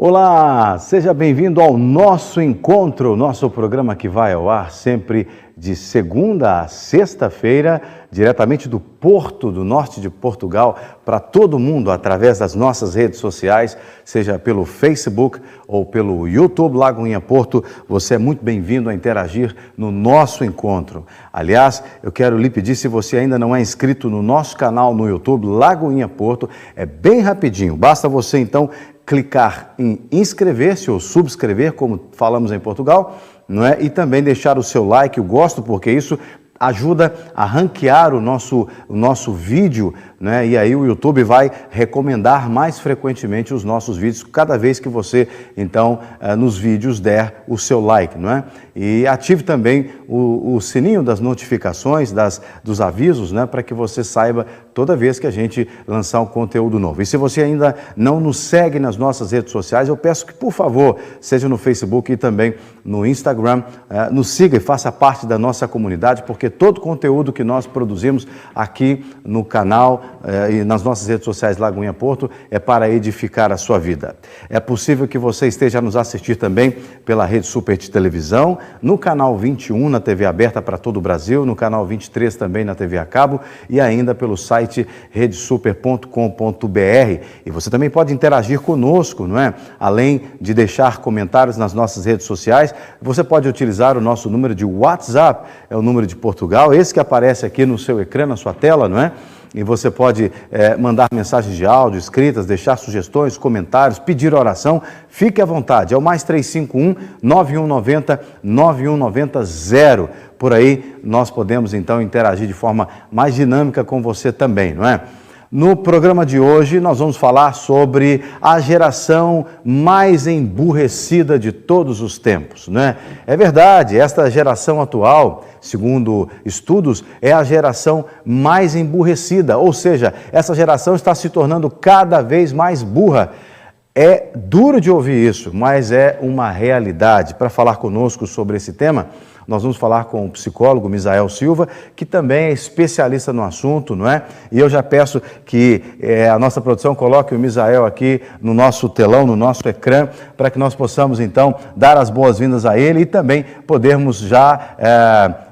Olá, seja bem-vindo ao nosso encontro, nosso programa que vai ao ar sempre de segunda a sexta-feira, diretamente do Porto, do norte de Portugal, para todo mundo, através das nossas redes sociais, seja pelo Facebook ou pelo YouTube Lagoinha Porto. Você é muito bem-vindo a interagir no nosso encontro. Aliás, eu quero lhe pedir, se você ainda não é inscrito no nosso canal no YouTube Lagoinha Porto, é bem rapidinho, basta você então clicar em inscrever-se ou subscrever, como falamos em Portugal, não é? E também deixar o seu like, o gosto, porque isso ajuda a ranquear o nosso vídeo, né? E aí o YouTube vai recomendar mais frequentemente os nossos vídeos, cada vez que você, então, nos vídeos der o seu like, não é? E ative também o sininho das notificações, dos avisos, né? Para que você saiba toda vez que a gente lançar um conteúdo novo. E se você ainda não nos segue nas nossas redes sociais, eu peço que, por favor, seja no Facebook e também no Instagram, nos siga e faça parte da nossa comunidade, porque todo o conteúdo que nós produzimos aqui no canal e nas nossas redes sociais Lagoinha Porto é para edificar a sua vida. É possível que você esteja a nos assistir também pela Rede Super de Televisão, no canal 21 na TV aberta para todo o Brasil, no canal 23 também na TV a cabo e ainda pelo site redesuper.com.br. E você também pode interagir conosco, não é? Além de deixar comentários nas nossas redes sociais, você pode utilizar o nosso número de WhatsApp, é o número de Portugal, esse que aparece aqui no seu ecrã, na sua tela, não é? E você pode mandar mensagens de áudio, escritas, deixar sugestões, comentários, pedir oração, fique à vontade, é o mais 351-9190-9190. Por aí nós podemos então interagir de forma mais dinâmica com você também, não é? No programa de hoje nós vamos falar sobre a geração mais emburrecida de todos os tempos, né? É verdade, esta geração atual, segundo estudos, é a geração mais emburrecida, ou seja, essa geração está se tornando cada vez mais burra. É duro de ouvir isso, mas é uma realidade. Para falar conosco sobre esse tema, nós vamos falar com o psicólogo Misael Silva, que também é especialista no assunto, não é? E eu já peço que a nossa produção coloque o Misael aqui no nosso telão, no nosso ecrã, para que nós possamos, então, dar as boas-vindas a ele e também podermos já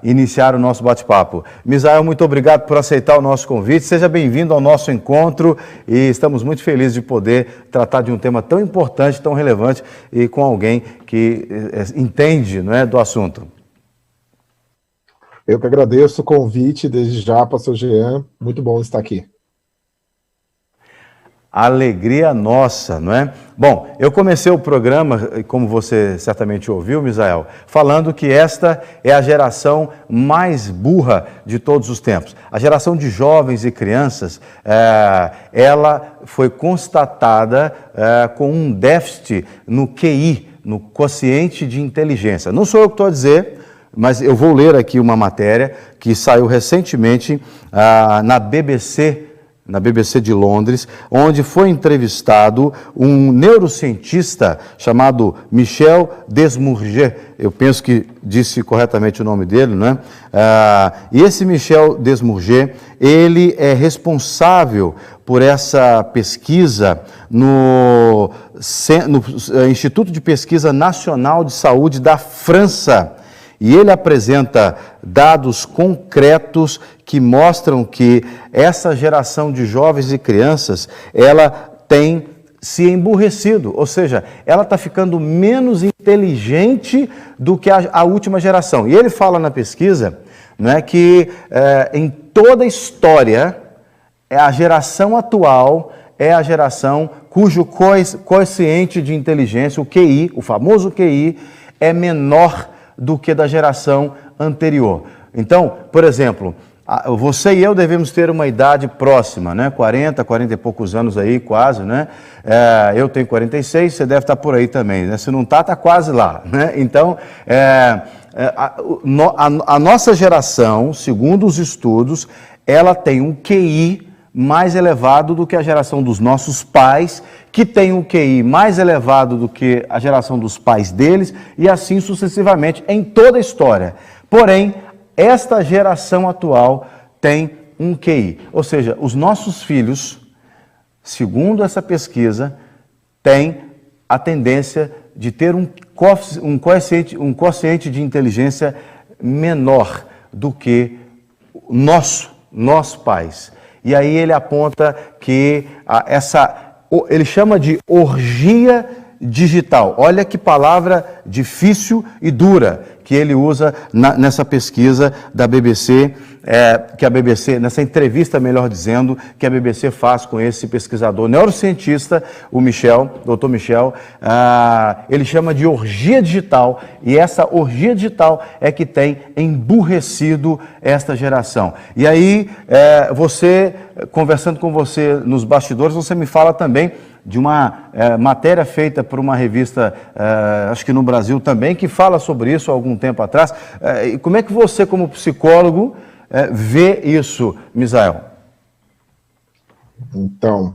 iniciar o nosso bate-papo. Misael, muito obrigado por aceitar o nosso convite. Seja bem-vindo ao nosso encontro e estamos muito felizes de poder tratar de um tema tão importante, tão relevante e com alguém que entende, não é, do assunto. Eu que agradeço o convite desde já, pastor Jean, muito bom estar aqui. Alegria nossa, não é? Bom, eu comecei o programa, como você certamente ouviu, Misael, falando que esta é a geração mais burra de todos os tempos. A geração de jovens e crianças, ela foi constatada com um déficit no QI, no quociente de inteligência. Não sou eu que estou a dizer, mas eu vou ler aqui uma matéria que saiu recentemente na BBC de Londres, onde foi entrevistado um neurocientista chamado Michel Desmourget. Eu penso que disse corretamente o nome dele, né? E esse Michel Desmourget, ele é responsável por essa pesquisa no Instituto de Pesquisa Nacional de Saúde da França. E ele apresenta dados concretos que mostram que essa geração de jovens e crianças, ela tem se emburrecido, ou seja, ela está ficando menos inteligente do que a última geração. E ele fala na pesquisa, né, que em toda a história, a geração atual é a geração cujo quociente de inteligência, o QI, o famoso QI, é menor do que da geração anterior. Então, por exemplo, você e eu devemos ter uma idade próxima, né? 40 e poucos anos aí, quase, né? Eu tenho 46, você deve estar por aí também, né? Se não está, está quase lá, né? Então, a nossa geração, segundo os estudos, ela tem um QI mais elevado do que a geração dos nossos pais, que tem um QI mais elevado do que a geração dos pais deles, e assim sucessivamente em toda a história. Porém, esta geração atual tem um QI, ou seja, os nossos filhos, segundo essa pesquisa, têm a tendência de ter um quociente de inteligência menor do que nós pais. E aí ele aponta que ele chama de orgia digital. Olha que palavra difícil e dura que ele usa nessa pesquisa da BBC, nessa entrevista, melhor dizendo, que a BBC faz com esse pesquisador neurocientista, o Dr. Michel. Ele chama de orgia digital, e essa orgia digital é que tem emburrecido esta geração. E aí, conversando com você nos bastidores, você me fala também de uma matéria feita por uma revista, acho que no Brasil também, que fala sobre isso há algum tempo atrás. E como é que você, como psicólogo, vê isso, Misael? Então,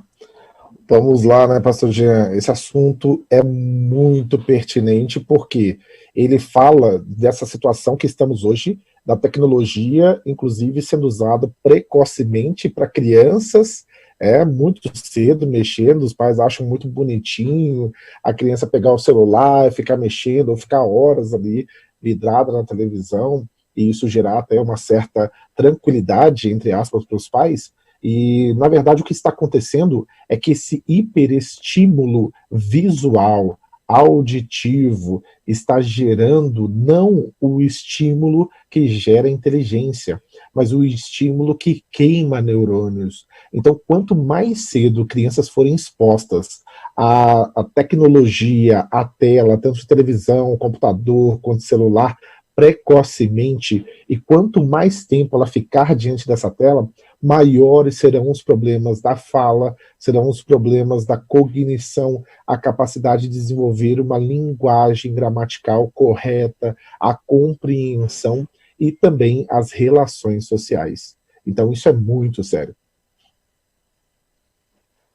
vamos lá, né, pastor Jean? Esse assunto é muito pertinente porque ele fala dessa situação que estamos hoje, da tecnologia, inclusive sendo usada precocemente para crianças, muito cedo, mexendo, os pais acham muito bonitinho a criança pegar o celular, ficar mexendo, ou ficar horas ali vidrada na televisão, e isso gerar até uma certa tranquilidade, entre aspas, para os pais. E, na verdade, o que está acontecendo é que esse hiperestímulo visual, auditivo, está gerando não o estímulo que gera inteligência, mas o estímulo que queima neurônios. Então, quanto mais cedo crianças forem expostas à tecnologia, à tela, tanto de televisão, computador, quanto celular, precocemente, e quanto mais tempo ela ficar diante dessa tela, maiores serão os problemas da fala, serão os problemas da cognição, a capacidade de desenvolver uma linguagem gramatical correta, a compreensão e também as relações sociais. Então isso é muito sério.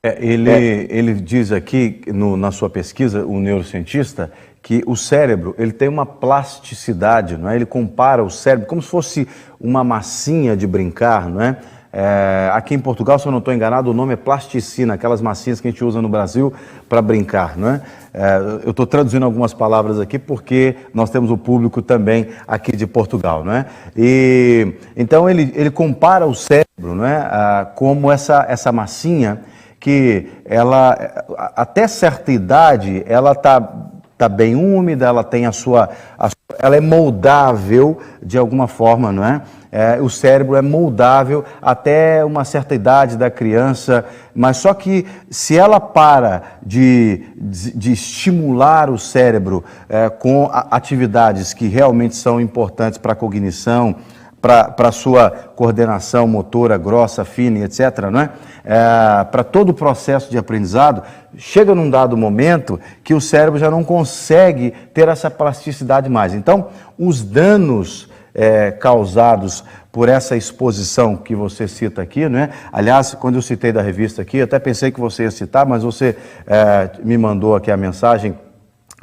Ele diz aqui, na sua pesquisa, o neurocientista, que o cérebro ele tem uma plasticidade, não é? Ele compara o cérebro como se fosse uma massinha de brincar, não é? Aqui em Portugal, se eu não estou enganado, o nome é plasticina, aquelas massinhas que a gente usa no Brasil para brincar, não é? Eu estou traduzindo algumas palavras aqui porque nós temos o público também aqui de Portugal, não é? E então ele compara o cérebro, não é? Como essa massinha que ela até certa idade ela tá bem úmida, ela tem ela é moldável de alguma forma, não é? O cérebro é moldável até uma certa idade da criança, mas só que se ela para de estimular o cérebro com atividades que realmente são importantes para a cognição, para a sua coordenação motora grossa, fina, etc., não é? Para todo o processo de aprendizado, chega num dado momento que o cérebro já não consegue ter essa plasticidade mais. Então, os danos causados por essa exposição que você cita aqui, não é? Aliás, quando eu citei da revista aqui, eu até pensei que você ia citar, mas você me mandou aqui a mensagem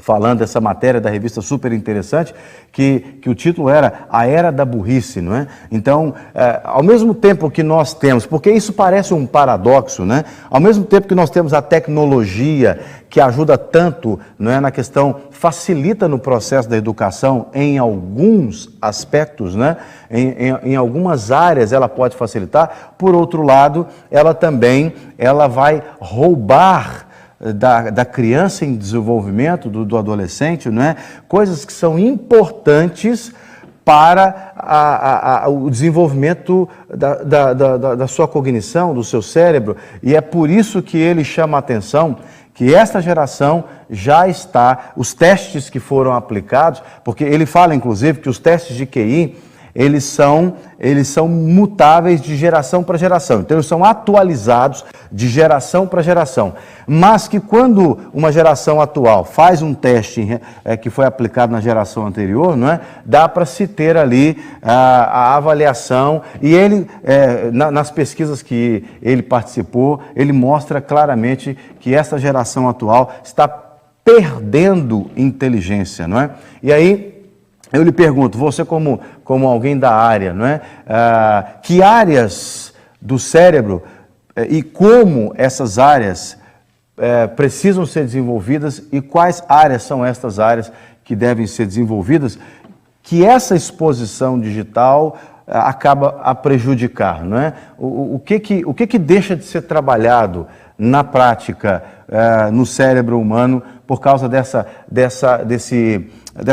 falando dessa matéria da revista super interessante, que o título era A Era da Burrice, não é? Então, ao mesmo tempo que nós temos, porque isso parece um paradoxo, né? Ao mesmo tempo que nós temos a tecnologia que ajuda tanto, não é, na questão, facilita no processo da educação em alguns aspectos, né? Em algumas áreas ela pode facilitar, por outro lado, ela vai roubar da criança em desenvolvimento, do adolescente, não é? Coisas que são importantes para o desenvolvimento da sua cognição, do seu cérebro, e é por isso que ele chama a atenção que esta geração já está, os testes que foram aplicados, porque ele fala inclusive que os testes de QI, eles são mutáveis de geração para geração. Então, eles são atualizados de geração para geração. Mas que quando uma geração atual faz um teste que foi aplicado na geração anterior, não é? Dá para se ter ali a avaliação. E ele, nas pesquisas que ele participou, ele mostra claramente que essa geração atual está perdendo inteligência, não é? E aí, eu lhe pergunto, você como alguém da área, não é? Que áreas do cérebro e como essas áreas precisam ser desenvolvidas e quais áreas são estas áreas que devem ser desenvolvidas, que essa exposição digital acaba a prejudicar, não é? O que deixa de ser trabalhado na prática no cérebro humano por causa dessa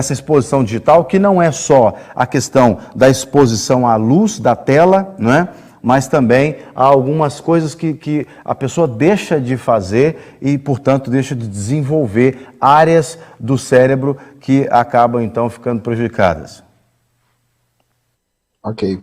exposição digital, que não é só a questão da exposição à luz da tela, não é? Mas também há algumas coisas que a pessoa deixa de fazer e, portanto, deixa de desenvolver áreas do cérebro que acabam, então, ficando prejudicadas. Ok.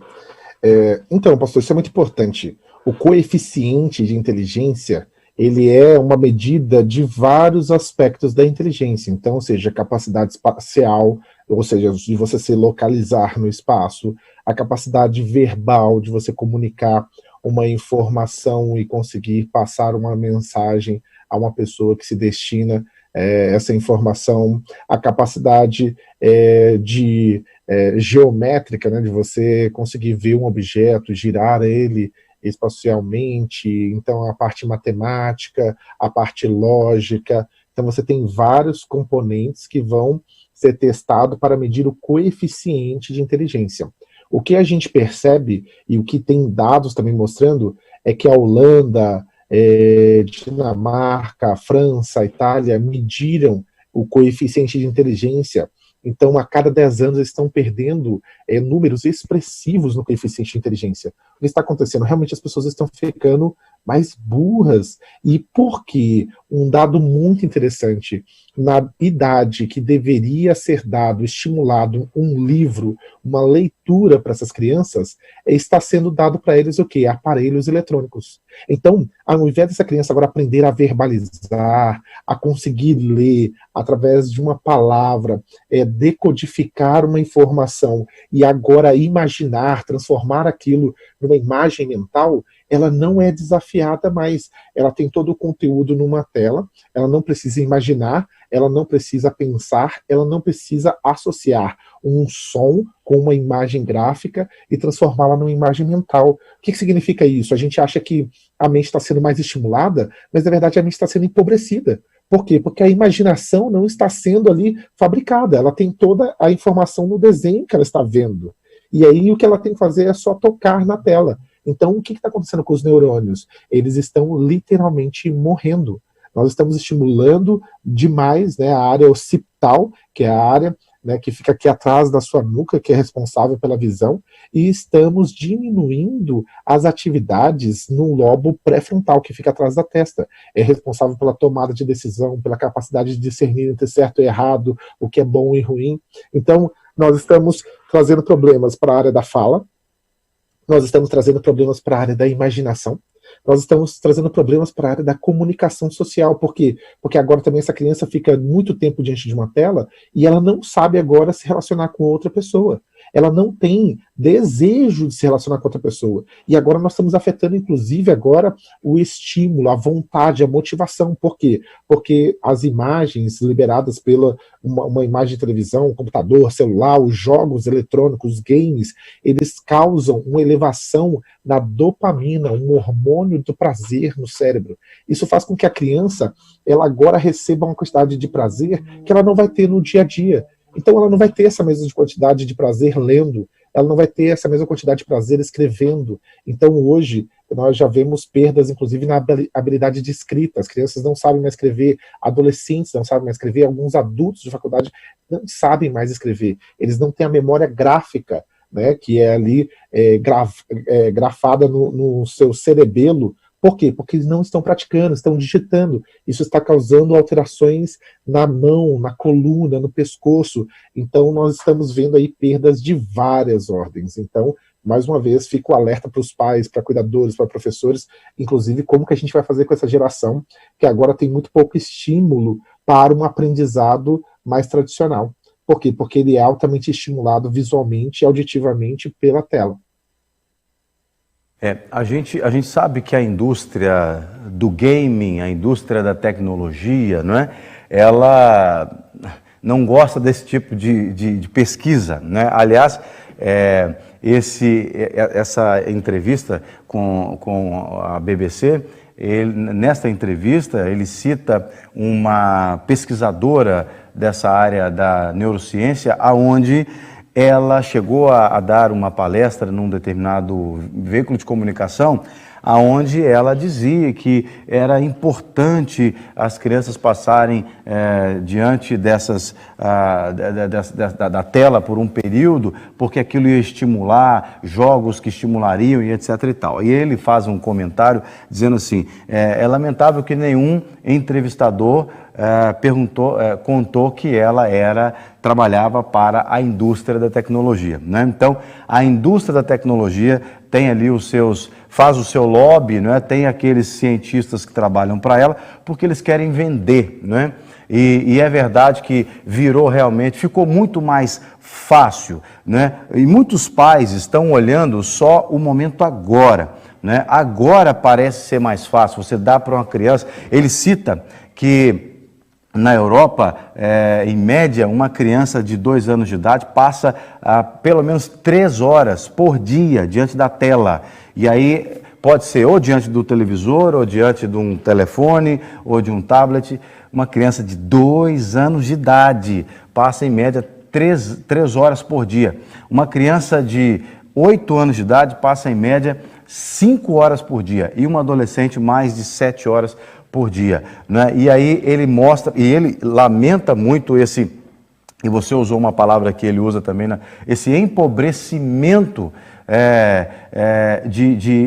Então, pastor, isso é muito importante. O coeficiente de inteligência, ele é uma medida de vários aspectos da inteligência. Então, ou seja, a capacidade espacial, ou seja, de você se localizar no espaço, a capacidade verbal de você comunicar uma informação e conseguir passar uma mensagem a uma pessoa que se destina essa informação, a capacidade geométrica, né, de você conseguir ver um objeto, girar ele espacialmente, então a parte matemática, a parte lógica. Então você tem vários componentes que vão ser testados para medir o coeficiente de inteligência. O que a gente percebe, e o que tem dados também mostrando, é que a Holanda, Dinamarca, França, a Itália mediram o coeficiente de inteligência. Então, a cada 10 anos, eles estão perdendo números expressivos no coeficiente de inteligência. O que está acontecendo? Realmente as pessoas estão ficando mais burras. E por quê? Um dado muito interessante. Na idade que deveria ser dado, estimulado um livro, uma leitura para essas crianças, está sendo dado para eles o quê? Aparelhos eletrônicos. Então, ao invés dessa criança agora aprender a verbalizar, a conseguir ler através de uma palavra, decodificar uma informação e agora imaginar, transformar aquilo numa imagem mental, ela não é desafiada mais. Ela tem todo o conteúdo numa tela, ela não precisa imaginar, ela não precisa pensar, ela não precisa associar um som com uma imagem gráfica e transformá-la numa imagem mental. O que significa isso? A gente acha que a mente está sendo mais estimulada, mas na verdade a mente está sendo empobrecida. Por quê? Porque a imaginação não está sendo ali fabricada, ela tem toda a informação no desenho que ela está vendo. E aí o que ela tem que fazer é só tocar na tela. Então o que está acontecendo com os neurônios? Eles estão literalmente morrendo. Nós estamos estimulando demais, né, a área occipital, que é a área, né, que fica aqui atrás da sua nuca, que é responsável pela visão, e estamos diminuindo as atividades no lobo pré-frontal, que fica atrás da testa. É responsável pela tomada de decisão, pela capacidade de discernir entre certo e errado, o que é bom e ruim. Então, nós estamos trazendo problemas para a área da fala, nós estamos trazendo problemas para a área da imaginação, nós estamos trazendo problemas para a área da comunicação social. Por quê? Porque agora também essa criança fica muito tempo diante de uma tela e ela não sabe agora se relacionar com outra pessoa. Ela não tem desejo de se relacionar com outra pessoa. E agora nós estamos afetando, inclusive, agora o estímulo, a vontade, a motivação. Por quê? Porque as imagens liberadas pela uma imagem de televisão, computador, celular, os jogos eletrônicos, os games, eles causam uma elevação na dopamina, um hormônio do prazer no cérebro. Isso faz com que a criança, ela agora receba uma quantidade de prazer que ela não vai ter no dia a dia. Então ela não vai ter essa mesma quantidade de prazer lendo, ela não vai ter essa mesma quantidade de prazer escrevendo. Então hoje nós já vemos perdas, inclusive, na habilidade de escrita. As crianças não sabem mais escrever, adolescentes não sabem mais escrever, alguns adultos de faculdade não sabem mais escrever. Eles não têm a memória gráfica, né, que é ali grafada no seu cerebelo. Por quê? Porque eles não estão praticando, estão digitando. Isso está causando alterações na mão, na coluna, no pescoço. Então, nós estamos vendo aí perdas de várias ordens. Então, mais uma vez, fico alerta para os pais, para cuidadores, para professores, inclusive como que a gente vai fazer com essa geração, que agora tem muito pouco estímulo para um aprendizado mais tradicional. Por quê? Porque ele é altamente estimulado visualmente e auditivamente pela tela. A gente sabe que a indústria do gaming, a indústria da tecnologia, não é? Ela não gosta desse tipo de pesquisa, né? Aliás, essa entrevista com a BBC. Nesta entrevista, ele cita uma pesquisadora dessa área da neurociência, aonde ela chegou a dar uma palestra num determinado veículo de comunicação, aonde ela dizia que era importante as crianças passarem diante da tela por um período, porque aquilo ia estimular jogos que estimulariam e etc. e tal. E ele faz um comentário dizendo assim, é lamentável que nenhum entrevistador contou que ela trabalhava para a indústria da tecnologia, né? Então, a indústria da tecnologia tem ali faz o seu lobby, né? Tem aqueles cientistas que trabalham para ela, porque eles querem vender, né? E é verdade que ficou muito mais fácil, né? E muitos pais estão olhando só o momento agora, né? Agora parece ser mais fácil, você dá para uma criança. Ele cita que na Europa, em média, uma criança de 2 anos de idade passa pelo menos 3 horas por dia diante da tela. E aí pode ser ou diante do televisor, ou diante de um telefone, ou de um tablet. Uma criança de 2 anos de idade passa em média 3 horas por dia. Uma criança de 8 anos de idade passa em média 5 horas por dia. E uma adolescente mais de 7 horas por dia, né? E aí ele mostra, e ele lamenta muito e você usou uma palavra que ele usa também, né? Esse empobrecimento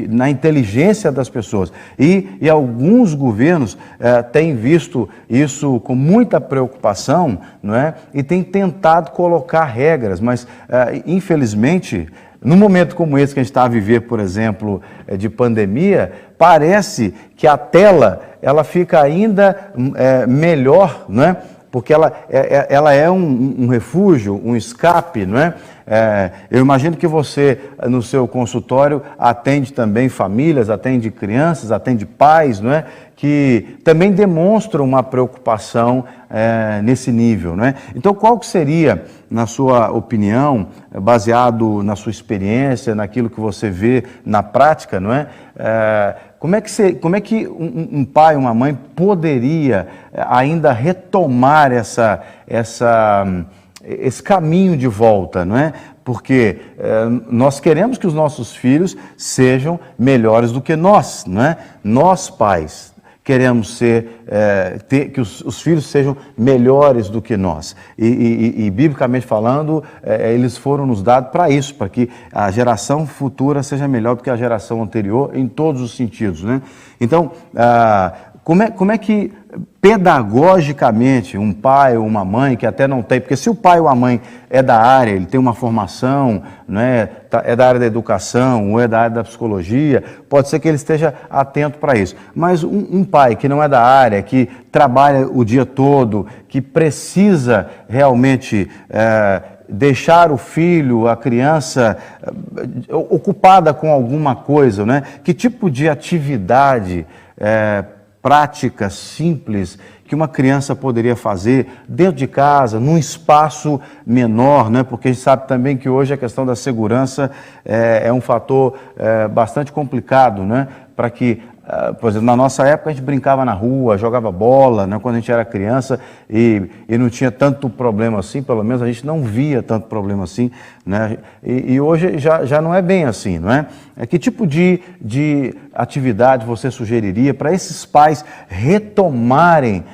na inteligência das pessoas. E alguns governos têm visto isso com muita preocupação, não é? E têm tentado colocar regras, mas infelizmente, num momento como esse que a gente está a viver, por exemplo, de pandemia, parece que a tela ela fica ainda melhor, não é? Porque ela é um refúgio, um escape, não é? Eu imagino que você, no seu consultório, atende também famílias, atende crianças, atende pais, não é? Que também demonstram uma preocupação nesse nível, não é? Então, qual que seria, na sua opinião, baseado na sua experiência, naquilo que você vê na prática, não é? Como é que um pai, uma mãe poderia ainda retomar esse caminho de volta, não é? Porque nós queremos que os nossos filhos sejam melhores do que nós, não é? Nós, pais, queremos que os filhos sejam melhores do que nós. E biblicamente falando, eles foram nos dados para isso, para que a geração futura seja melhor do que a geração anterior em todos os sentidos, né? Então, como é que pedagogicamente um pai ou uma mãe que até não tem, porque se o pai ou a mãe é da área, ele tem uma formação, né, é da área da educação ou é da área da psicologia, pode ser que ele esteja atento para isso. Mas um pai que não é da área, que trabalha o dia todo, que precisa realmente deixar o filho, a criança ocupada com alguma coisa, né? Que tipo de atividade prática, simples, que uma criança poderia fazer dentro de casa, num espaço menor, né? Porque a gente sabe também que hoje a questão da segurança é um fator bastante complicado, né? Para que, por exemplo, na nossa época a gente brincava na rua, jogava bola, né? Quando a gente era criança e não tinha tanto problema assim, pelo menos a gente não via tanto problema assim, né? E hoje já não é bem assim, não é? Que tipo de atividade você sugeriria para esses pais retomarem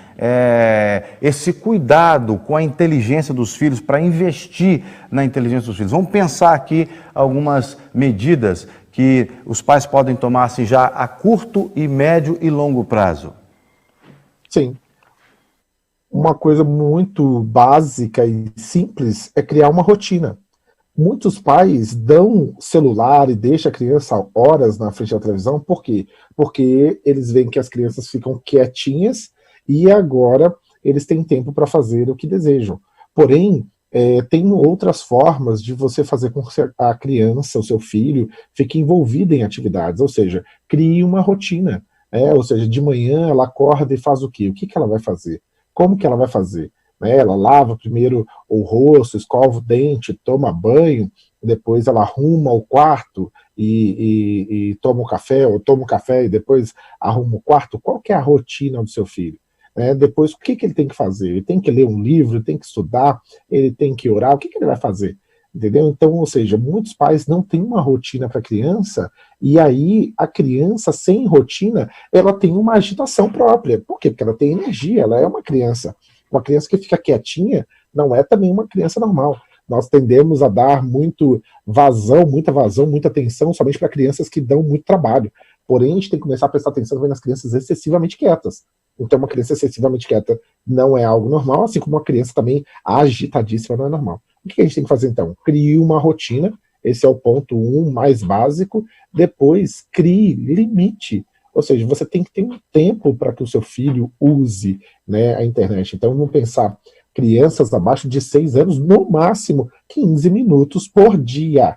esse cuidado com a inteligência dos filhos, para investir na inteligência dos filhos? Vamos pensar aqui algumas medidas que os pais podem tomar assim, já a curto e médio e longo prazo. Sim. Uma coisa muito básica e simples é criar uma rotina. Muitos pais dão celular e deixam a criança horas na frente da televisão, por quê? Porque eles veem que as crianças ficam quietinhas e agora eles têm tempo para fazer o que desejam. Porém, tem outras formas de você fazer com que a criança, o seu filho, fique envolvido em atividades, ou seja, crie uma rotina. Ou seja, de manhã ela acorda e faz o quê? O que ela vai fazer? Como que ela vai fazer? Ela lava primeiro o rosto, escova o dente, toma banho, depois ela arruma o quarto e toma um café, ou toma um café e depois arruma o quarto, qual que é a rotina do seu filho? Depois, o que ele tem que fazer? Ele tem que ler um livro, ele tem que estudar, ele tem que orar, o que ele vai fazer? Entendeu? Então, ou seja, muitos pais não têm uma rotina para a criança, e aí a criança sem rotina, ela tem uma agitação própria. Por quê? Porque ela tem energia, ela é uma criança. Uma criança que fica quietinha não é também uma criança normal. Nós tendemos a dar muita vazão, muita atenção somente para crianças que dão muito trabalho. Porém, a gente tem que começar a prestar atenção também nas crianças excessivamente quietas. Então, uma criança excessivamente quieta não é algo normal, assim como uma criança também agitadíssima não é normal. O que a gente tem que fazer, então? Crie uma rotina, esse é o ponto 1 mais básico. Depois, crie limite. Ou seja, você tem que ter um tempo para que o seu filho use, né, a internet. Então, vamos pensar, crianças abaixo de 6 anos, no máximo 15 minutos por dia,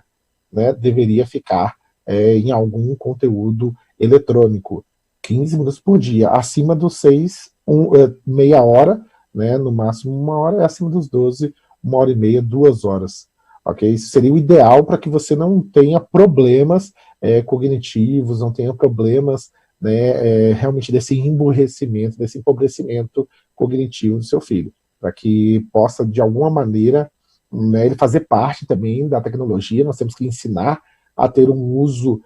né, deveria ficar em algum conteúdo eletrônico. 15 minutos por dia. Acima dos 6, meia hora, né, no máximo 1 hora, acima dos 12, 1h30, 2 horas. Okay? Isso seria o ideal para que você não tenha problemas cognitivos, não tenha problemas, né, realmente desse emburrecimento, desse empobrecimento cognitivo do seu filho, para que possa, de alguma maneira, né, ele fazer parte também da tecnologia. Nós temos que ensinar a ter um uso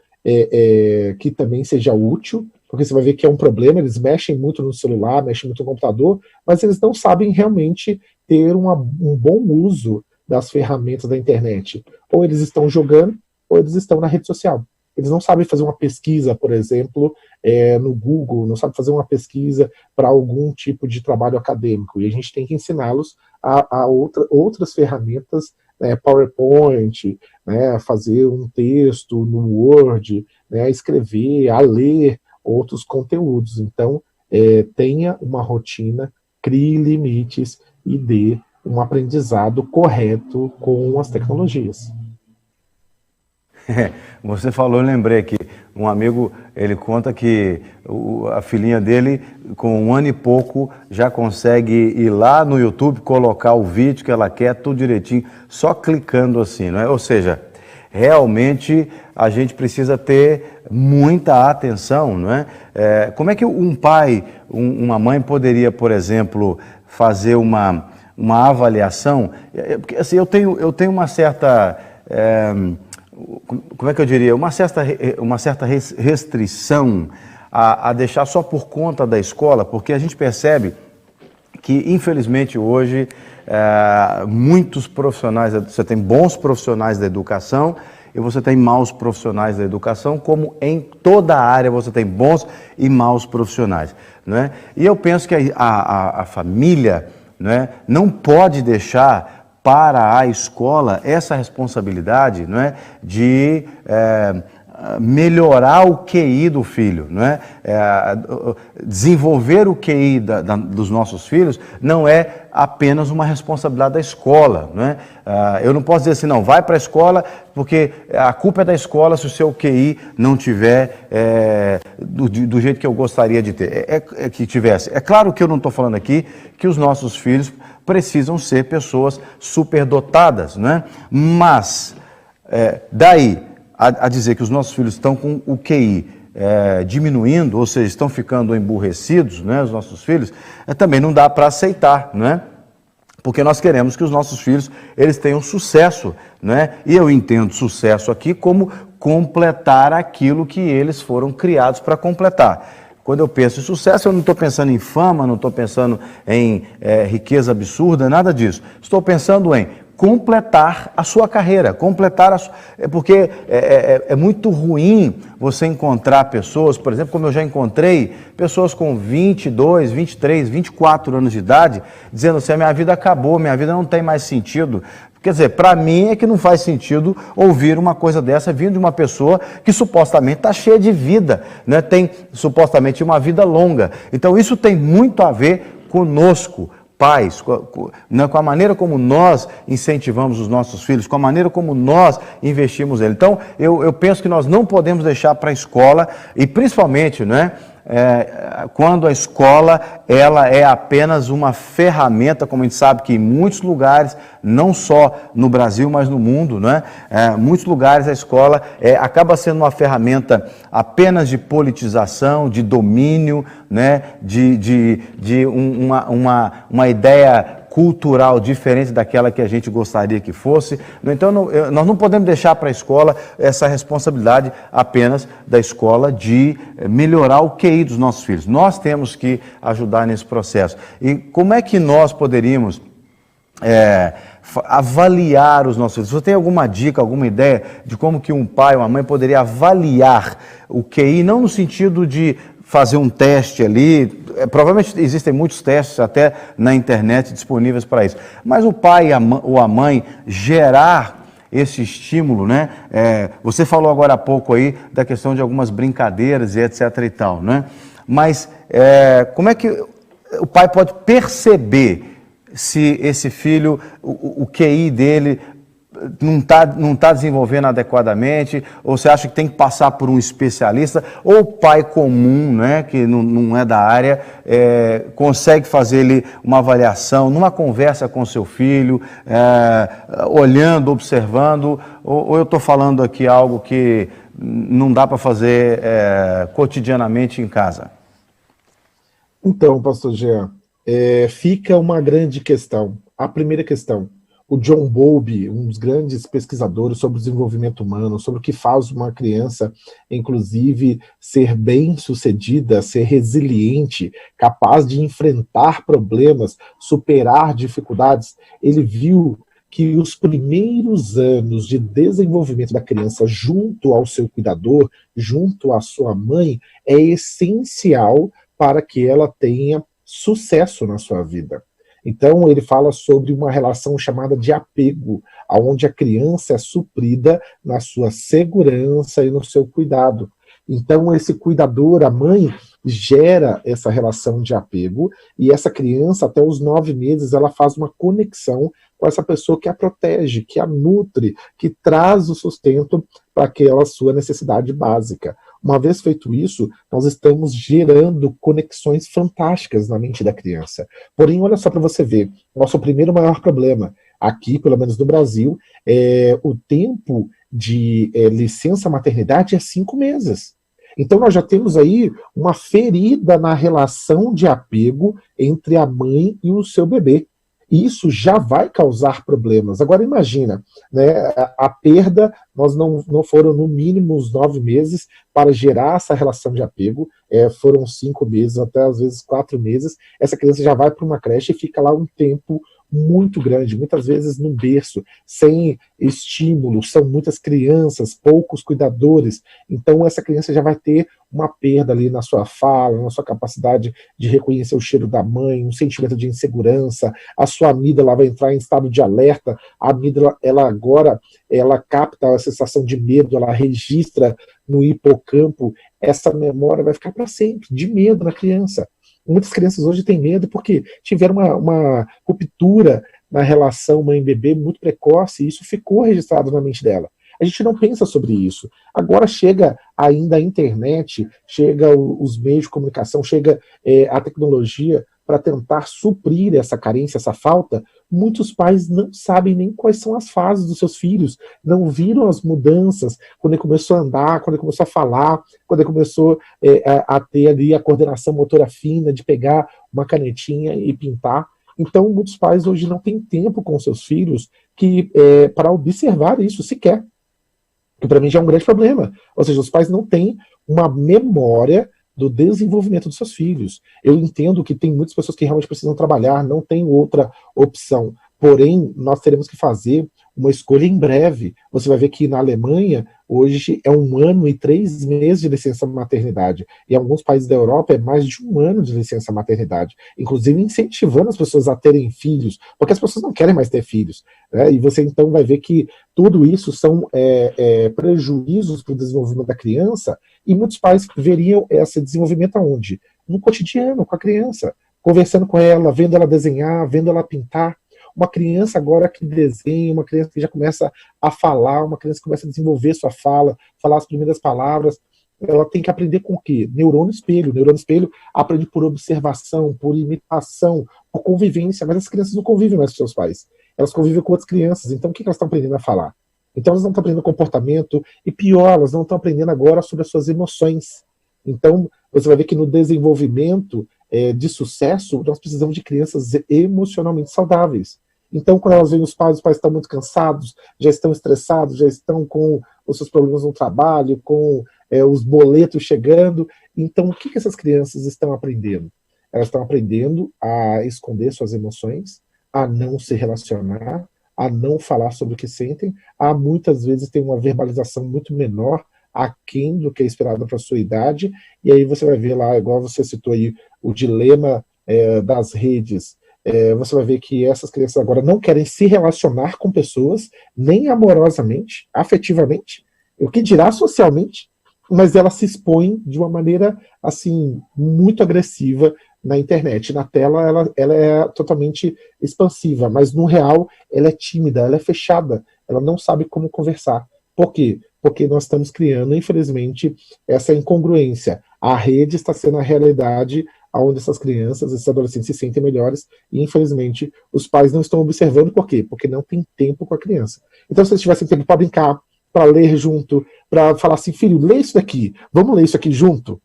que também seja útil, porque você vai ver que é um problema, eles mexem muito no celular, mexem muito no computador, mas eles não sabem realmente ter um bom uso das ferramentas da internet. Ou eles estão jogando, ou eles estão na rede social. Eles não sabem fazer uma pesquisa, por exemplo, no Google, não sabem fazer uma pesquisa para algum tipo de trabalho acadêmico. E a gente tem que ensiná-los a outras ferramentas, PowerPoint, né, a fazer um texto no Word, né, a escrever, a ler outros conteúdos. Então, tenha uma rotina, crie limites e dê um aprendizado correto com as tecnologias. Você falou, eu lembrei aqui, um amigo, ele conta que a filhinha dele, com 1 ano e pouco, já consegue ir lá no YouTube, colocar o vídeo que ela quer, tudo direitinho, só clicando assim, não é? Ou seja, realmente a gente precisa ter muita atenção, não é? Como é que um pai, uma mãe poderia, por exemplo, fazer uma avaliação? Porque assim, eu tenho uma certa... como é que eu diria? Uma certa restrição a deixar só por conta da escola, porque a gente percebe que, infelizmente, hoje, muitos profissionais, você tem bons profissionais da educação e você tem maus profissionais da educação, como em toda a área você tem bons e maus profissionais, não é? E eu penso que a família, não é, não pode deixar para a escola essa responsabilidade, não é, de melhorar o QI do filho, não é? Desenvolver o QI dos nossos filhos não é apenas uma responsabilidade da escola, não é? Eu não posso dizer assim, não, vai para a escola porque a culpa é da escola se o seu QI não tiver do jeito que eu gostaria de ter, que tivesse. É claro que eu não estou falando aqui que os nossos filhos precisam ser pessoas superdotadas, não é? Mas daí a dizer que os nossos filhos estão com o QI diminuindo, ou seja, estão ficando emburrecidos, né, os nossos filhos, também não dá para aceitar, não é? Porque nós queremos que os nossos filhos eles tenham sucesso, né? E eu entendo sucesso aqui como completar aquilo que eles foram criados para completar. Quando eu penso em sucesso, eu não estou pensando em fama, não estou pensando em riqueza absurda, nada disso. Estou pensando em completar a sua carreira, porque é muito ruim você encontrar pessoas, por exemplo, como eu já encontrei, pessoas com 22, 23, 24 anos de idade, dizendo assim, a minha vida acabou, minha vida não tem mais sentido. Quer dizer, para mim é que não faz sentido ouvir uma coisa dessa vindo de uma pessoa que supostamente está cheia de vida, né? Tem supostamente uma vida longa. Então isso tem muito a ver conosco, pais, com a maneira como nós incentivamos os nossos filhos, com a maneira como nós investimos neles. Então, eu penso que nós não podemos deixar para a escola, e principalmente, né, quando a escola ela é apenas uma ferramenta, como a gente sabe que em muitos lugares, não só no Brasil, mas no mundo, né? Muitos lugares a escola acaba sendo uma ferramenta apenas de politização, de domínio, né? de uma ideia cultural diferente daquela que a gente gostaria que fosse. Então, nós não podemos deixar para a escola essa responsabilidade apenas da escola de melhorar o QI dos nossos filhos. Nós temos que ajudar nesse processo. E como é que nós poderíamos avaliar os nossos filhos? Você tem alguma dica, alguma ideia de como que um pai ou uma mãe poderia avaliar o QI, não no sentido de fazer um teste ali, provavelmente existem muitos testes até na internet disponíveis para isso, mas o pai ou a mãe gerar esse estímulo, né? Você falou agora há pouco aí da questão de algumas brincadeiras e etc e tal, né? Mas como é que o pai pode perceber se esse filho, o QI dele não tá desenvolvendo adequadamente, ou você acha que tem que passar por um especialista, ou o pai comum, né, que não é da área, consegue fazer uma avaliação, numa conversa com seu filho, olhando, observando, ou eu estou falando aqui algo que não dá para fazer cotidianamente em casa? Então, pastor Jean, fica uma grande questão. A primeira questão: o John Bowlby, um dos grandes pesquisadores sobre o desenvolvimento humano, sobre o que faz uma criança, inclusive, ser bem-sucedida, ser resiliente, capaz de enfrentar problemas, superar dificuldades, ele viu que os primeiros anos de desenvolvimento da criança junto ao seu cuidador, junto à sua mãe, é essencial para que ela tenha sucesso na sua vida. Então, ele fala sobre uma relação chamada de apego, onde a criança é suprida na sua segurança e no seu cuidado. Então, esse cuidador, a mãe, gera essa relação de apego, e essa criança, até os 9 meses, ela faz uma conexão com essa pessoa que a protege, que a nutre, que traz o sustento para aquela sua necessidade básica. Uma vez feito isso, nós estamos gerando conexões fantásticas na mente da criança. Porém, olha só para você ver, nosso primeiro maior problema, aqui, pelo menos no Brasil, o tempo de licença maternidade é 5 meses. Então nós já temos aí uma ferida na relação de apego entre a mãe e o seu bebê. E isso já vai causar problemas. Agora imagina, né, a perda, nós não foram no mínimo uns 9 meses para gerar essa relação de apego, foram 5 meses, até às vezes 4 meses, essa criança já vai para uma creche e fica lá um tempo muito grande, muitas vezes num berço, sem estímulo, são muitas crianças, poucos cuidadores, então essa criança já vai ter uma perda ali na sua fala, na sua capacidade de reconhecer o cheiro da mãe, um sentimento de insegurança, a sua amígdala vai entrar em estado de alerta, a amígdala, ela capta a sensação de medo, ela registra no hipocampo, essa memória vai ficar para sempre, de medo na criança. Muitas crianças hoje têm medo porque tiveram uma ruptura na relação mãe-bebê muito precoce e isso ficou registrado na mente dela. A gente não pensa sobre isso. Agora chega ainda a internet, chega os meios de comunicação, chega a tecnologia para tentar suprir essa carência, essa falta. Muitos pais não sabem nem quais são as fases dos seus filhos, não viram as mudanças, quando ele começou a andar, quando ele começou a falar, quando ele começou a ter ali a coordenação motora fina, de pegar uma canetinha e pintar. Então, muitos pais hoje não têm tempo com seus filhos para observar isso sequer, que para mim já é um grande problema. Ou seja, os pais não têm uma memória do desenvolvimento dos seus filhos. Eu entendo que tem muitas pessoas que realmente precisam trabalhar, não tem outra opção. Porém, nós teremos que fazer uma escolha em breve. Você vai ver que na Alemanha, hoje, é 1 ano e 3 meses de licença maternidade. E em alguns países da Europa é mais de 1 ano de licença maternidade. Inclusive incentivando as pessoas a terem filhos, porque as pessoas não querem mais ter filhos. Né? E você então vai ver que tudo isso são prejuízos para o desenvolvimento da criança, e muitos pais veriam esse desenvolvimento aonde? No cotidiano, com a criança. Conversando com ela, vendo ela desenhar, vendo ela pintar. Uma criança agora que desenha, uma criança que já começa a falar, uma criança que começa a desenvolver sua fala, falar as primeiras palavras. ela tem que aprender com o quê? Neurônio espelho. Neurônio espelho aprende por observação, por imitação, por convivência, mas as crianças não convivem mais com seus pais. Elas convivem com outras crianças, então o que elas estão aprendendo a falar? Então elas não estão aprendendo comportamento, e pior, elas não estão aprendendo agora sobre as suas emoções. Então, você vai ver que no desenvolvimento de sucesso, nós precisamos de crianças emocionalmente saudáveis. Então, quando elas veem os pais estão muito cansados, já estão estressados, já estão com os seus problemas no trabalho, com os boletos chegando. Então, o que essas crianças estão aprendendo? Elas estão aprendendo a esconder suas emoções, a não se relacionar, a não falar sobre o que sentem, a muitas vezes ter uma verbalização muito menor, aquém do que é esperado para a sua idade, e aí você vai ver lá, igual você citou aí, o dilema das redes. Você vai ver que essas crianças agora não querem se relacionar com pessoas, nem amorosamente, afetivamente, o que dirá socialmente, mas ela se expõe de uma maneira assim muito agressiva na internet. Na tela ela é totalmente expansiva, mas no real ela é tímida, ela é fechada, ela não sabe como conversar. Por quê? Porque nós estamos criando, infelizmente, essa incongruência. A rede está sendo a realidade onde essas crianças, esses adolescentes se sentem melhores, e infelizmente os pais não estão observando. Por quê? Porque não tem tempo com a criança. Então, se eles tivessem tempo para brincar, para ler junto, para falar assim, filho, lê isso daqui, vamos ler isso aqui junto,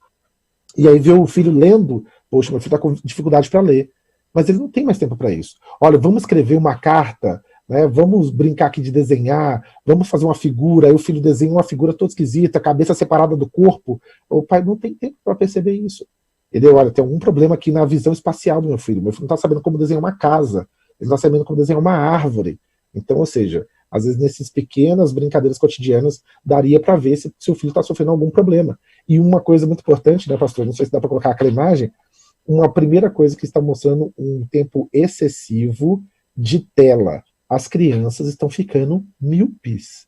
e aí ver o filho lendo, poxa, meu filho está com dificuldade para ler, mas ele não tem mais tempo para isso. Olha, vamos escrever uma carta, né, vamos brincar aqui de desenhar, vamos fazer uma figura, aí o filho desenha uma figura toda esquisita, cabeça separada do corpo, o pai não tem tempo para perceber isso. Ele, olha, tem algum problema aqui na visão espacial do meu filho não está sabendo como desenhar uma casa, ele não está sabendo como desenhar uma árvore. Então, ou seja, às vezes nessas pequenas brincadeiras cotidianas daria para ver se o filho está sofrendo algum problema. E uma coisa muito importante, né, pastor, não sei se dá para colocar aquela imagem, uma primeira coisa que está mostrando um tempo excessivo de tela. As crianças estão ficando míopes,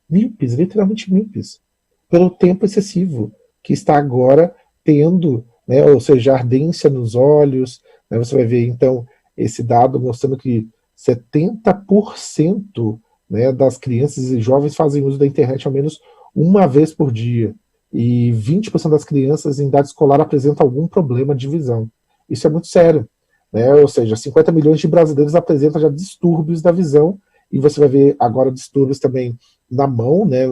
literalmente míopes, pelo tempo excessivo que está agora tendo, né, ou seja, ardência nos olhos, né, você vai ver então esse dado mostrando que 70%, né, das crianças e jovens fazem uso da internet ao menos uma vez por dia, e 20% das crianças em idade escolar apresentam algum problema de visão. Isso é muito sério. Né? Ou seja, 50 milhões de brasileiros apresentam já distúrbios da visão, e você vai ver agora distúrbios também na mão, né?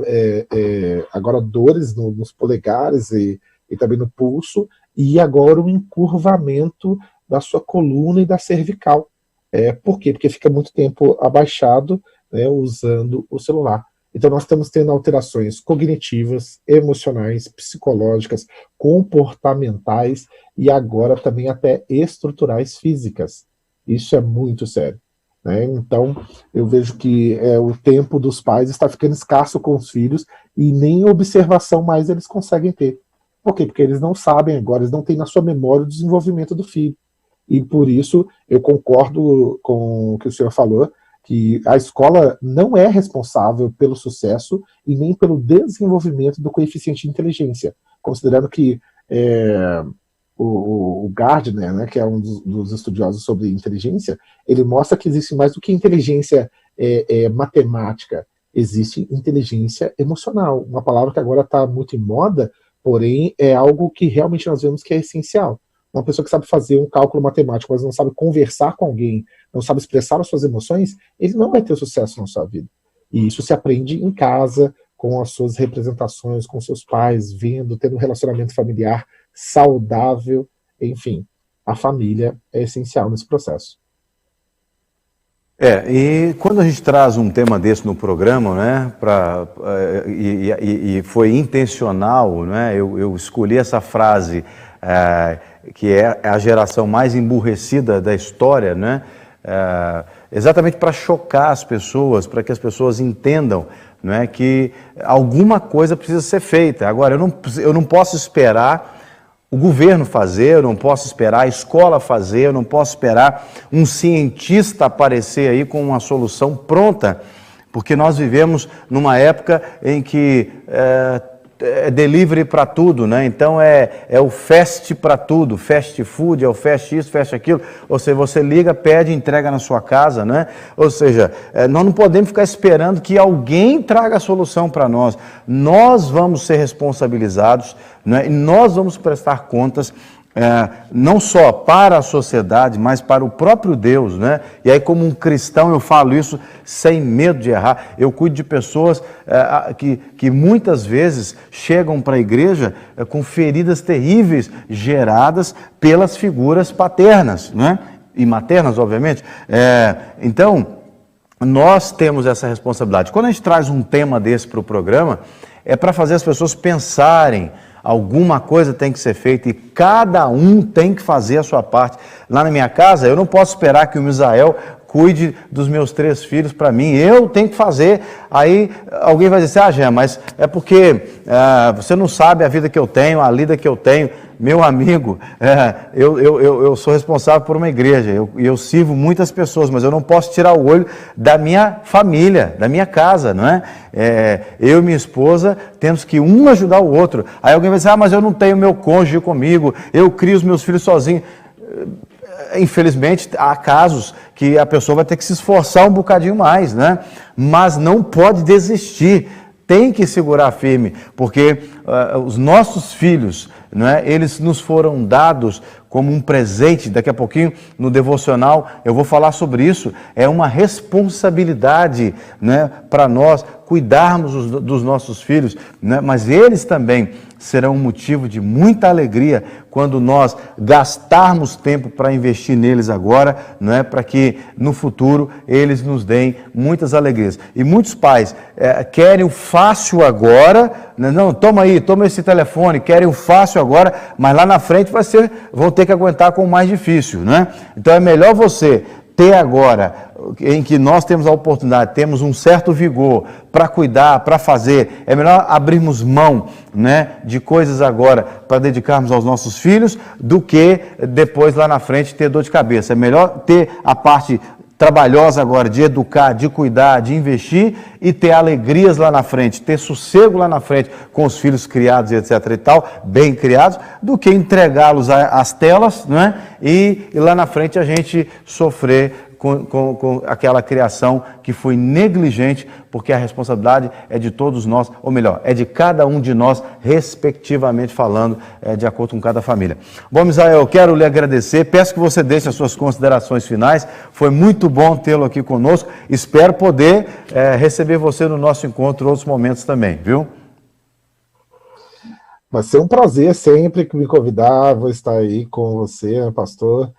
Agora dores nos polegares e também no pulso, e agora um encurvamento da sua coluna e da cervical. Por quê? Porque fica muito tempo abaixado, né, usando o celular. Então nós estamos tendo alterações cognitivas, emocionais, psicológicas, comportamentais e agora também até estruturais físicas. Isso é muito sério. Né? Então eu vejo que o tempo dos pais está ficando escasso com os filhos e nem observação mais eles conseguem ter. Por quê? Porque eles não sabem agora, eles não têm na sua memória o desenvolvimento do filho. E por isso eu concordo com o que o senhor falou, que a escola não é responsável pelo sucesso e nem pelo desenvolvimento do coeficiente de inteligência, considerando que o Gardner, né, que é um dos estudiosos sobre inteligência, ele mostra que existe mais do que inteligência matemática, existe inteligência emocional, uma palavra que agora está muito em moda, porém é algo que realmente nós vemos que é essencial. Uma pessoa que sabe fazer um cálculo matemático, mas não sabe conversar com alguém, não sabe expressar as suas emoções, ele não vai ter sucesso na sua vida. E isso se aprende em casa, com as suas representações, com seus pais, vendo, tendo um relacionamento familiar saudável, enfim. A família é essencial nesse processo. E quando a gente traz um tema desse no programa, né, e foi intencional, né, eu escolhi essa frase, que é a geração mais emburrecida da história, né, exatamente para chocar as pessoas, para que as pessoas entendam, né, que alguma coisa precisa ser feita. Agora, eu não posso esperar o governo fazer, eu não posso esperar a escola fazer, eu não posso esperar um cientista aparecer aí com uma solução pronta, porque nós vivemos numa época em que delivery para tudo, né? Então é o fast para tudo, fast food, é o fast isso, fast aquilo. Ou seja, você liga, pede, entrega na sua casa, né? Ou seja, nós não podemos ficar esperando que alguém traga a solução para nós. Nós vamos ser responsabilizados, né? E nós vamos prestar contas. Não só para a sociedade, mas para o próprio Deus, né? E aí, como um cristão, eu falo isso sem medo de errar. Eu cuido de pessoas que muitas vezes chegam para a igreja com feridas terríveis geradas pelas figuras paternas, né? E maternas, obviamente. Então, nós temos essa responsabilidade. Quando a gente traz um tema desse para o programa, é para fazer as pessoas pensarem. Alguma coisa tem que ser feita e cada um tem que fazer a sua parte. Lá na minha casa, eu não posso esperar que o Misael cuide dos meus 3 filhos para mim, eu tenho que fazer. Aí alguém vai dizer, Jean, mas é porque você não sabe a vida que eu tenho, a lida que eu tenho. Meu amigo, eu sou responsável por uma igreja, eu sirvo muitas pessoas, mas eu não posso tirar o olho da minha família, da minha casa, não é? Eu e minha esposa temos que um ajudar o outro. Aí alguém vai dizer, mas eu não tenho meu cônjuge comigo, eu crio os meus filhos sozinho. Infelizmente, há casos que a pessoa vai ter que se esforçar um bocadinho mais, né? Mas não pode desistir, tem que segurar firme, porque os nossos filhos, né, eles nos foram dados como um presente. Daqui a pouquinho, no devocional, eu vou falar sobre isso. É uma responsabilidade, né, para nós cuidarmos dos nossos filhos, né, mas eles também serão um motivo de muita alegria quando nós gastarmos tempo para investir neles agora, não é, para que no futuro eles nos deem muitas alegrias. E muitos pais querem o fácil agora, né? Não, toma esse telefone, querem o fácil agora, mas lá na frente vão ter que aguentar com o mais difícil, né? Então é melhor você ter agora, em que nós temos a oportunidade, temos um certo vigor para cuidar, para fazer, é melhor abrirmos mão, né, de coisas agora para dedicarmos aos nossos filhos, do que depois lá na frente ter dor de cabeça. É melhor ter a parte trabalhosa agora de educar, de cuidar, de investir e ter alegrias lá na frente, ter sossego lá na frente com os filhos criados e etc e tal, bem criados, do que entregá-los às telas, né? E lá na frente a gente sofrer com aquela criação que foi negligente, porque a responsabilidade é de todos nós, ou melhor, é de cada um de nós, respectivamente falando, de acordo com cada família. Bom, Misael, eu quero lhe agradecer, peço que você deixe as suas considerações finais, foi muito bom tê-lo aqui conosco, espero poder receber você no nosso encontro em outros momentos também, viu? Vai ser um prazer sempre que me convidar, vou estar aí com você, pastor.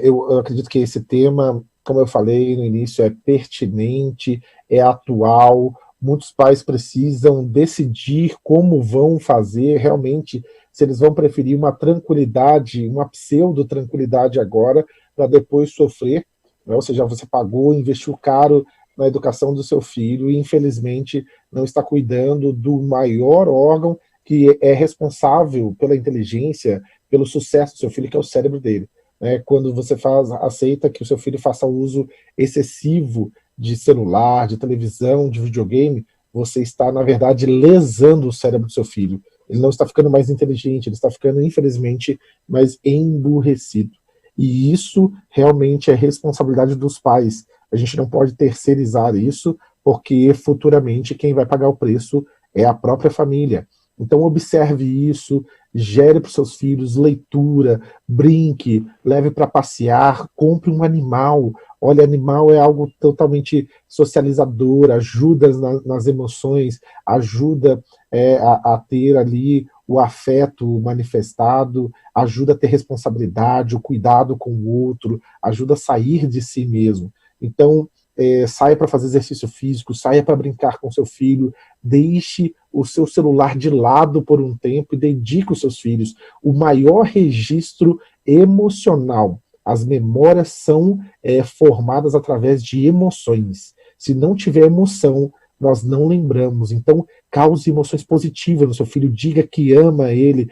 Eu acredito que esse tema, como eu falei no início, é pertinente, é atual. Muitos pais precisam decidir como vão fazer, realmente, se eles vão preferir uma tranquilidade, uma pseudo-tranquilidade agora, para depois sofrer, né? Ou seja, você pagou, investiu caro na educação do seu filho e, infelizmente, não está cuidando do maior órgão que é responsável pela inteligência, pelo sucesso do seu filho, que é o cérebro dele. Quando você aceita que o seu filho faça uso excessivo de celular, de televisão, de videogame, você está, na verdade, lesando o cérebro do seu filho. Ele não está ficando mais inteligente, ele está ficando, infelizmente, mais emburrecido. E isso realmente é responsabilidade dos pais. A gente não pode terceirizar isso, porque futuramente quem vai pagar o preço é a própria família. Então observe isso, gere para os seus filhos leitura, brinque, leve para passear, compre um animal. Olha, animal é algo totalmente socializador, ajuda nas emoções, ajuda a ter ali o afeto manifestado, ajuda a ter responsabilidade, o cuidado com o outro, ajuda a sair de si mesmo. Então, saia para fazer exercício físico, saia para brincar com seu filho, deixe o seu celular de lado por um tempo e dedique os seus filhos. O maior registro emocional, as memórias são formadas através de emoções. Se não tiver emoção, nós não lembramos. Então, cause emoções positivas no seu filho, diga que ama ele.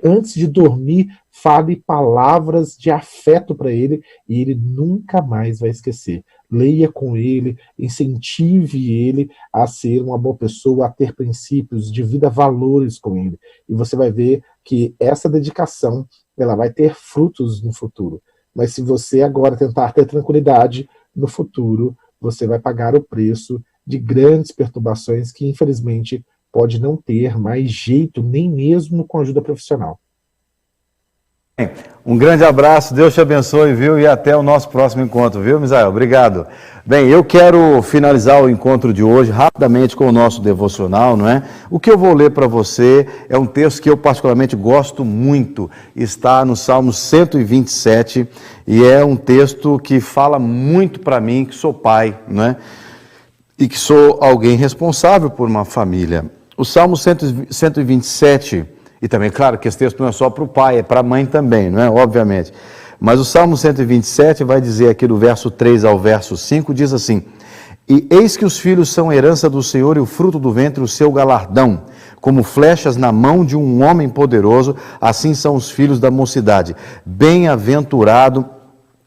Antes de dormir, fale palavras de afeto para ele e ele nunca mais vai esquecer. Leia com ele, incentive ele a ser uma boa pessoa, a ter princípios, divida valores com ele. E você vai ver que essa dedicação ela vai ter frutos no futuro. Mas se você agora tentar ter tranquilidade, no futuro você vai pagar o preço de grandes perturbações que, infelizmente, pode não ter mais jeito, nem mesmo com ajuda profissional. Um grande abraço, Deus te abençoe, viu? E até o nosso próximo encontro, viu, Misael? Obrigado. Bem, eu quero finalizar o encontro de hoje rapidamente com o nosso devocional, não é? O que eu vou ler para você é um texto que eu particularmente gosto muito, está no Salmo 127, e é um texto que fala muito para mim, que sou pai, não é? E que sou alguém responsável por uma família. O Salmo 127... E também, claro, que esse texto não é só para o pai, é para a mãe também, não é? Obviamente. Mas o Salmo 127 vai dizer aqui do verso 3 ao verso 5, diz assim: E eis que os filhos são herança do Senhor e o fruto do ventre o seu galardão. Como flechas na mão de um homem poderoso, assim são os filhos da mocidade. Bem-aventurado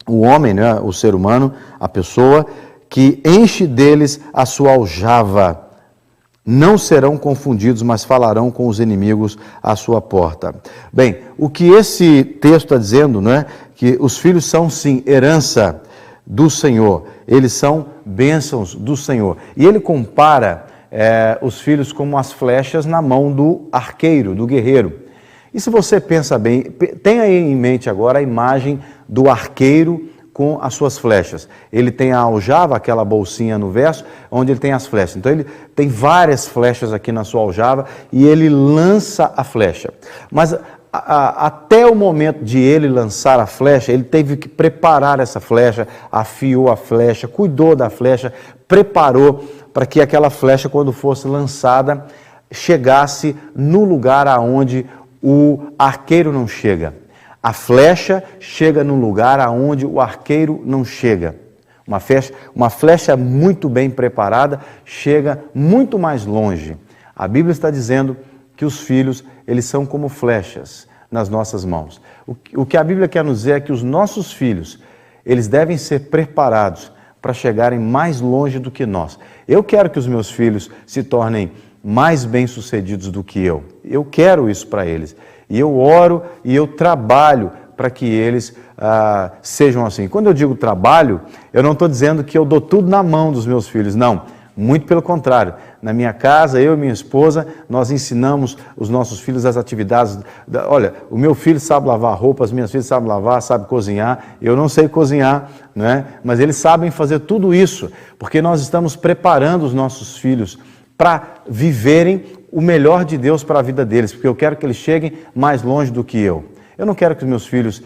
o homem, né, o ser humano, a pessoa, que enche deles a sua aljava. Não serão confundidos, mas falarão com os inimigos à sua porta. Bem, o que esse texto está dizendo, não é? Que os filhos são, sim, herança do Senhor. Eles são bênçãos do Senhor. E ele compara os filhos como as flechas na mão do arqueiro, do guerreiro. E se você pensa bem, tenha aí em mente agora a imagem do arqueiro com as suas flechas. Ele tem a aljava, aquela bolsinha no verso, onde ele tem as flechas. Então ele tem várias flechas aqui na sua aljava e ele lança a flecha. Mas até o momento de ele lançar a flecha, ele teve que preparar essa flecha, afiou a flecha, cuidou da flecha, preparou para que aquela flecha, quando fosse lançada, chegasse no lugar aonde o arqueiro não chega. A flecha chega num lugar aonde o arqueiro não chega. Uma flecha muito bem preparada chega muito mais longe. A Bíblia está dizendo que os filhos, eles são como flechas nas nossas mãos. O que a Bíblia quer nos dizer é que os nossos filhos, eles devem ser preparados para chegarem mais longe do que nós. Eu quero que os meus filhos se tornem mais bem-sucedidos do que eu. Eu quero isso para eles. E eu oro e eu trabalho para que eles sejam assim. Quando eu digo trabalho, eu não estou dizendo que eu dou tudo na mão dos meus filhos, não. Muito pelo contrário. Na minha casa, eu e minha esposa, nós ensinamos os nossos filhos as atividades. Olha, o meu filho sabe lavar roupa, as minhas filhas sabem lavar, sabem cozinhar. Eu não sei cozinhar, né? Mas eles sabem fazer tudo isso, porque nós estamos preparando os nossos filhos para viverem o melhor de Deus para a vida deles, porque eu quero que eles cheguem mais longe do que eu. Eu não quero que os meus filhos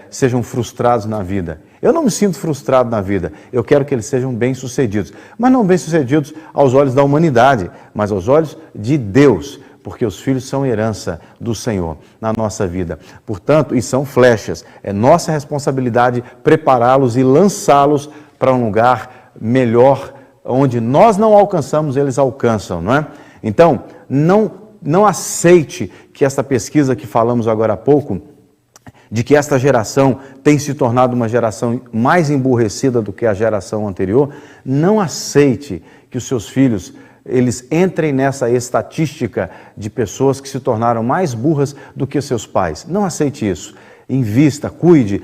sejam frustrados na vida. Eu não me sinto frustrado na vida. Eu quero que eles sejam bem-sucedidos. Mas não bem-sucedidos aos olhos da humanidade, mas aos olhos de Deus, porque os filhos são herança do Senhor na nossa vida. Portanto, e são flechas. É nossa responsabilidade prepará-los e lançá-los para um lugar melhor, onde nós não alcançamos, eles alcançam, não é? Então, não aceite que essa pesquisa que falamos agora há pouco, de que esta geração tem se tornado uma geração mais emburrecida do que a geração anterior, não aceite que os seus filhos, eles entrem nessa estatística de pessoas que se tornaram mais burras do que seus pais. Não aceite isso. Invista, cuide,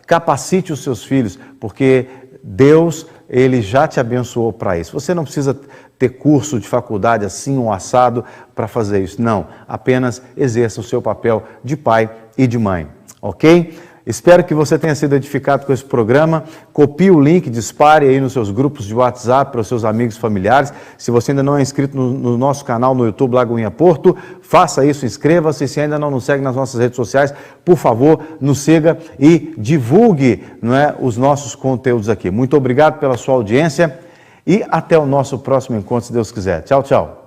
capacite os seus filhos, porque Deus, Ele já te abençoou para isso. Você não precisa ter curso de faculdade assim ou assado para fazer isso. Não, apenas exerça o seu papel de pai e de mãe, ok? Espero que você tenha sido edificado com esse programa. Copie o link, dispare aí nos seus grupos de WhatsApp para os seus amigos e familiares. Se você ainda não é inscrito no nosso canal no YouTube Lagoinha Porto, faça isso, inscreva-se. Se ainda não nos segue nas nossas redes sociais, por favor, nos siga e divulgue, não é, os nossos conteúdos aqui. Muito obrigado pela sua audiência e até o nosso próximo encontro, se Deus quiser. Tchau, tchau.